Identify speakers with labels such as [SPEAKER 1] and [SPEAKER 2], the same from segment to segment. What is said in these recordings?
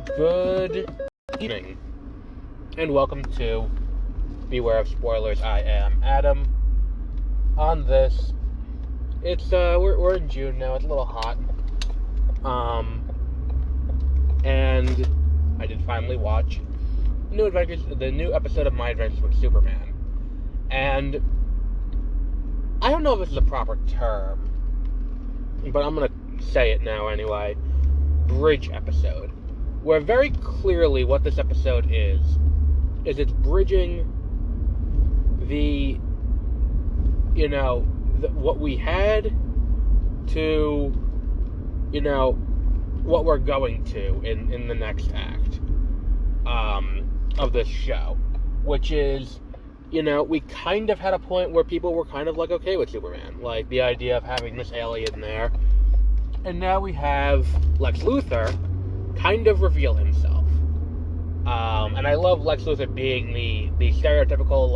[SPEAKER 1] Good evening, and welcome to Beware of Spoilers. I am Adam. On this, it's we're in June now. It's a little hot. And I did finally watch the new episode of My Adventures with Superman, and I don't know if this is a proper term, but I'm gonna say it now anyway. Bridge episode. Where very clearly what this episode is it's bridging what we had to, what we're going to in the next act of this show, which is, we kind of had a point where people were kind of like okay with Superman, like the idea of having this alien there, and now we have Lex Luthor kind of reveal himself. And I love Lex Luthor being the stereotypical,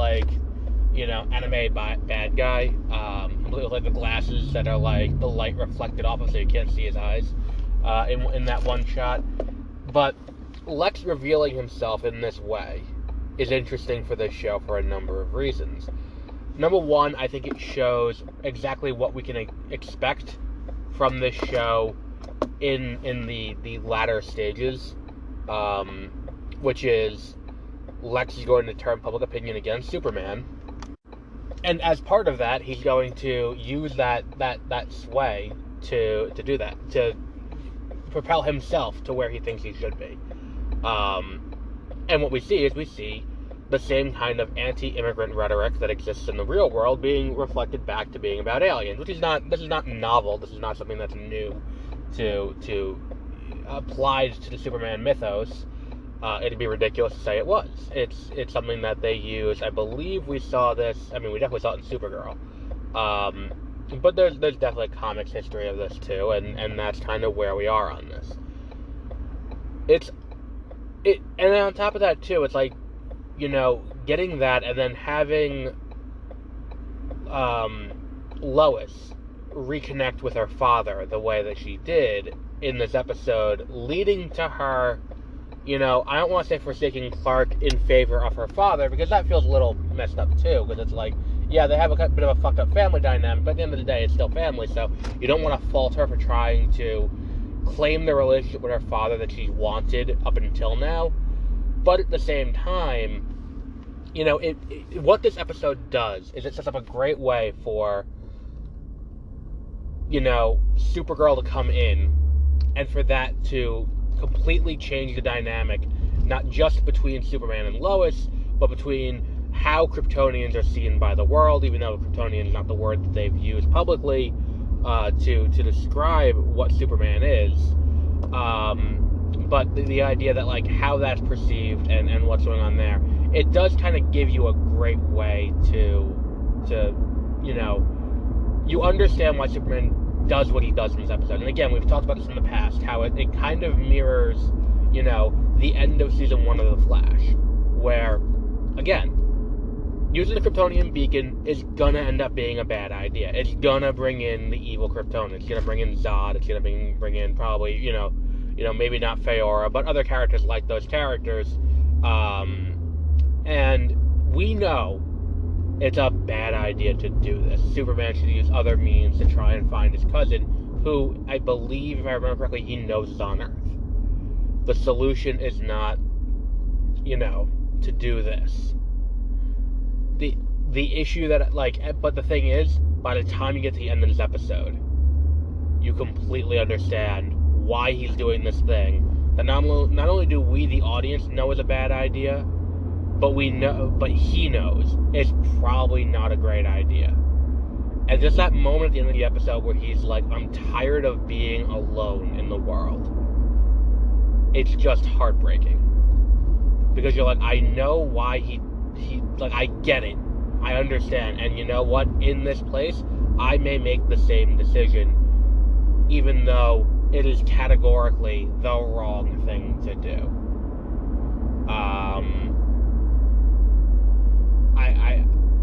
[SPEAKER 1] anime bad guy. Completely with, the glasses that are, the light reflected off of so you can't see his eyes in that one shot. But Lex revealing himself in this way is interesting for this show for a number of reasons. Number one, I think it shows exactly what we can expect from this show in the latter stages, which is Lex is going to turn public opinion against Superman, and as part of that, he's going to use that sway to do that, to propel himself to where he thinks he should be. And what we see is the same kind of anti-immigrant rhetoric that exists in the real world being reflected back to being about aliens, this is not novel. This is not something that's new to applied to the Superman mythos. It'd be ridiculous to say it was. It's something that they use. I believe we saw this. I mean, we definitely saw it in Supergirl. But there's definitely a comics history of this too, and that's kind of where we are on this. And then on top of that too, it's getting that, and then having Lois reconnect with her father the way that she did in this episode, leading to her, I don't want to say forsaking Clark in favor of her father, because that feels a little messed up too, because it's they have a bit of a fucked up family dynamic, but at the end of the day, it's still family, so you don't want to fault her for trying to claim the relationship with her father that she's wanted up until now. But at the same time, what this episode does is it sets up a great way for Supergirl to come in, and for that to completely change the dynamic, not just between Superman and Lois, but between how Kryptonians are seen by the world, even though Kryptonian is not the word that they've used publicly to describe what Superman is. But the idea that, how that's perceived and what's going on there, it does kind of give you a great way to you understand why Superman does what he does in this episode. And again, we've talked about this in the past, how it kind of mirrors, the end of season 1 of The Flash, where, again, using the Kryptonian beacon is gonna end up being a bad idea. It's gonna bring in the evil Kryptonian. It's gonna bring in Zod. It's gonna bring in probably, maybe not Faora, but other characters like those characters. And we know it's a bad idea to do this. Superman should use other means to try and find his cousin, who I believe, if I remember correctly, he knows is on Earth. The solution is not, to do this. The issue that, but the thing is, by the time you get to the end of this episode, you completely understand why he's doing this thing, that not only do we, the audience, know is a bad idea, but he knows it's probably not a great idea. And just that moment at the end of the episode where he's like, I'm tired of being alone in the world, it's just heartbreaking. Because you're like, I know why he I get it. I understand. And you know what? In this place, I may make the same decision, even though it is categorically the wrong thing to do.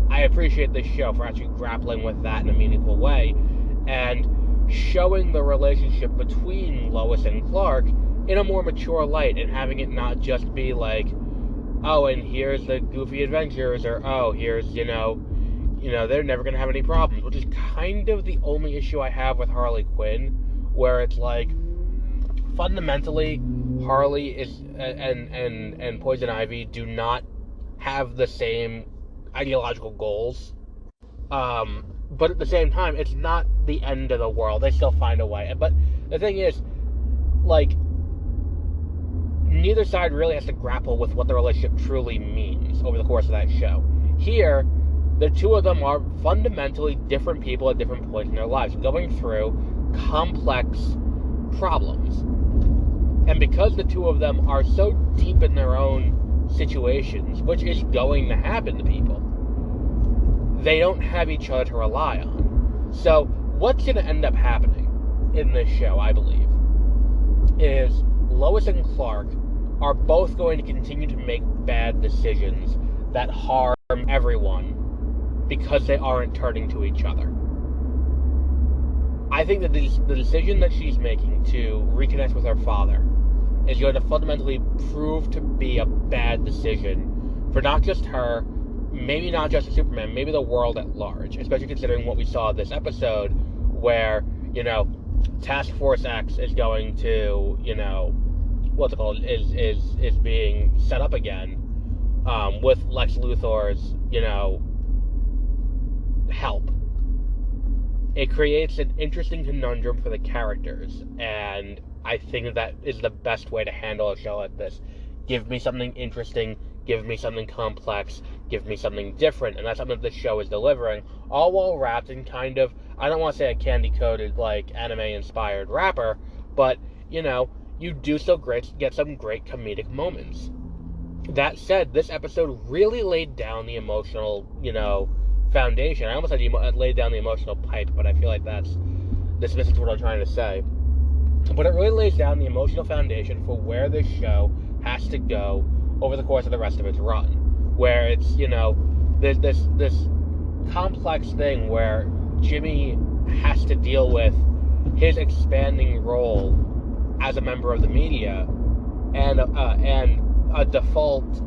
[SPEAKER 1] I appreciate this show for actually grappling with that in a meaningful way, and showing the relationship between Lois and Clark in a more mature light, and having it not just be like, oh, and here's the goofy adventures, or oh, here's, they're never going to have any problems, which is kind of the only issue I have with Harley Quinn, where it's like, fundamentally, Harley is and Poison Ivy do not have the same ideological goals. But at the same time, it's not the end of the world. They still find a way. But the thing is, like, neither side really has to grapple with what the relationship truly means over the course of that show. Here, the two of them are fundamentally different people at different points in their lives, going through complex problems. And because the two of them are so deep in their own situations, which is going to happen to people, they don't have each other to rely on. So what's going to end up happening in this show, I believe, is Lois and Clark are both going to continue to make bad decisions that harm everyone because they aren't turning to each other. I think that the decision that she's making to reconnect with her father is going to fundamentally prove to be a bad decision for not just her, maybe not just Superman, maybe the world at large, especially considering what we saw this episode where, Task Force X is going to, is being set up again, with Lex Luthor's, help. It creates an interesting conundrum for the characters, and I think that is the best way to handle a show like this. Give me something interesting, give me something complex, give me something different, and that's something that the show is delivering, all while wrapped in kind of, I don't want to say a candy-coated, like, anime-inspired wrapper, but, you do still get some great comedic moments. That said, this episode really laid down the emotional, foundation. I almost said laid down the emotional pipe, but I feel like that's dismissive to what I'm trying to say. But it really lays down the emotional foundation for where this show has to go over the course of the rest of its run. Where it's, there's this complex thing where Jimmy has to deal with his expanding role as a member of the media and a default,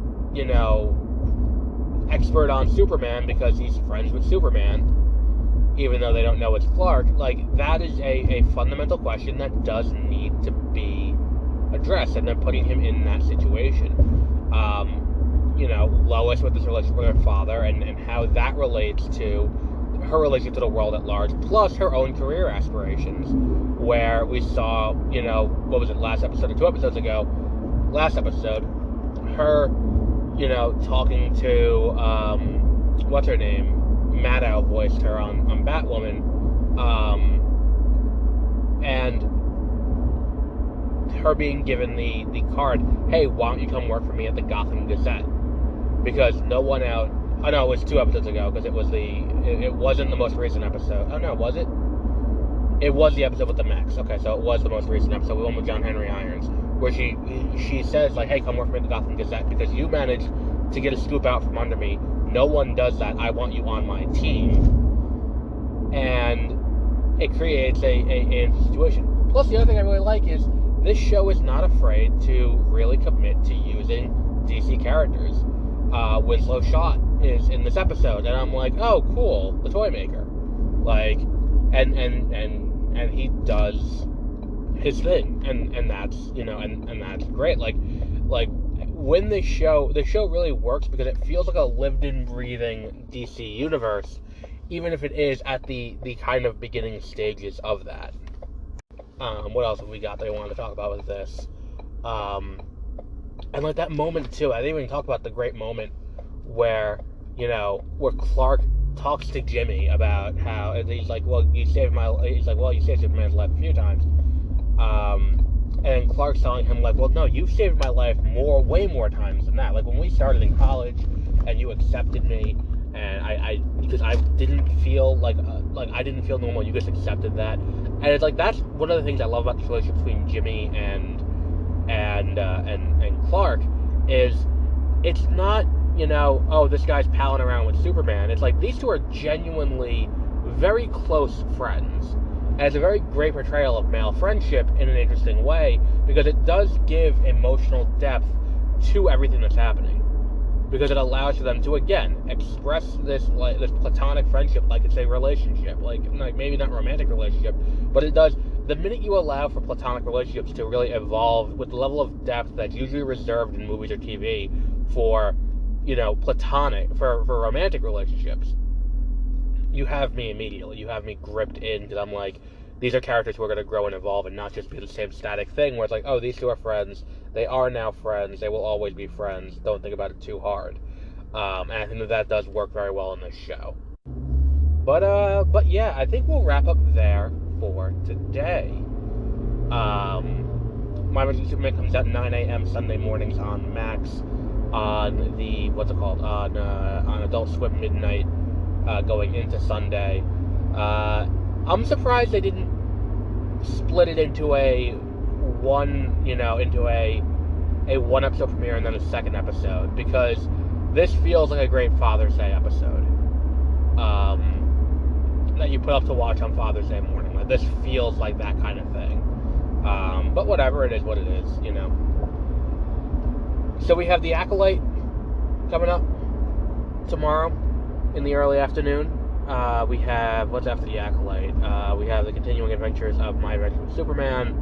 [SPEAKER 1] expert on Superman because he's friends with Superman, even though they don't know it's Clark. Like, that is a fundamental question that does need to be addressed, and they're putting him in that situation. Lois with this relationship with her father and how that relates to her relationship to the world at large, plus her own career aspirations, where we saw, what was it, last episode or 2 episodes ago, her, talking to, what's her name? Maddow voiced her on Batwoman, and her being given the card, hey, why don't you come work for me at the Gotham Gazette? Because no one out, oh no, it was 2 episodes ago, because it wasn't the most recent episode. Oh no, was it? It was the episode with the Max. Okay, so it was the most recent episode, the one with John Henry Irons, where she says, like, hey, come work for me at the Gotham Gazette, because you managed to get a scoop out from under me. No one does that. I want you on my team. And it creates a situation. Plus, the other thing I really like is this show is not afraid to really commit to using DC characters. Winslow Schott is in this episode, and I'm like, oh, cool, the toy maker. Like, and he does his thing, and that's, and that's great. Like when the show really works because it feels like a lived and breathing DC universe, even if it is at the kind of beginning stages of that. What else have we got that I wanted to talk about with this? And like that moment too, I didn't even talk about the great moment where Clark talks to Jimmy about how, and he's like, well, you saved Superman's life a few times. And Clark's telling him, like, well, no, you've saved my life way more times than that. Like, when we started in college and you accepted me, and because I didn't feel like I didn't feel normal, you just accepted that. And it's like, that's one of the things I love about the relationship between Jimmy and Clark, is it's not, oh, this guy's palling around with Superman. It's like, these two are genuinely very close friends. And it's a very great portrayal of male friendship in an interesting way, because it does give emotional depth to everything that's happening. Because it allows for them to, again, express this platonic friendship like it's a relationship. Like maybe not romantic relationship, but it does. The minute you allow for platonic relationships to really evolve with the level of depth that's usually reserved in movies or TV for, platonic, for romantic relationships, you have me immediately. You have me gripped in, because I'm like, these are characters who are going to grow and evolve and not just be the same static thing where it's like, oh, these two are friends. They are now friends. They will always be friends. Don't think about it too hard. And I think that does work very well in this show. But yeah, I think we'll wrap up there for today. My Emergency Superman comes out 9 a.m. Sunday mornings on Max, on the, on Adult Swim midnight, going into Sunday. I'm surprised they didn't split it into a one episode premiere and then a second episode, because this feels like a great Father's Day episode that you put up to watch on Father's Day morning. Like, this feels like that kind of thing. But whatever, it is what it is, So we have The Acolyte coming up tomorrow in the early afternoon. We have, what's after The Acolyte? We have the continuing adventures of My Adventures with Superman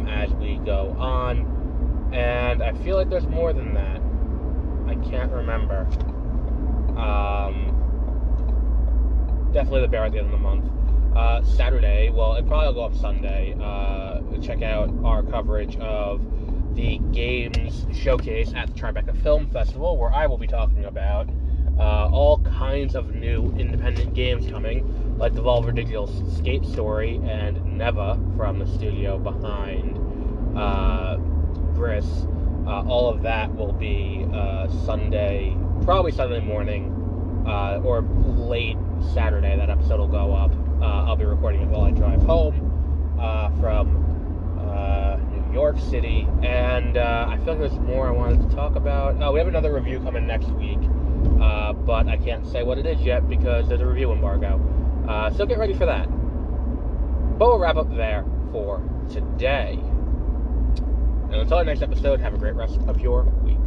[SPEAKER 1] as we go on. And I feel like there's more than that. I can't remember. Definitely The Bear at the end of the month. Saturday, well, it probably will go up Sunday. Check out our coverage of the Games Showcase at the Tribeca Film Festival, where I will be talking about all kinds of new independent games coming, like Devolver Digital's Skate Story and Neva from the studio behind Gris. All of that will be Sunday, probably Sunday morning, or late Saturday. That episode will go up. I'll be recording it while I drive home from New York City, and I feel like there's more I wanted to talk about. We have another review coming next week, but I can't say what it is yet because there's a review embargo. So get ready for that. But we'll wrap up there for today. And until our next episode, have a great rest of your week.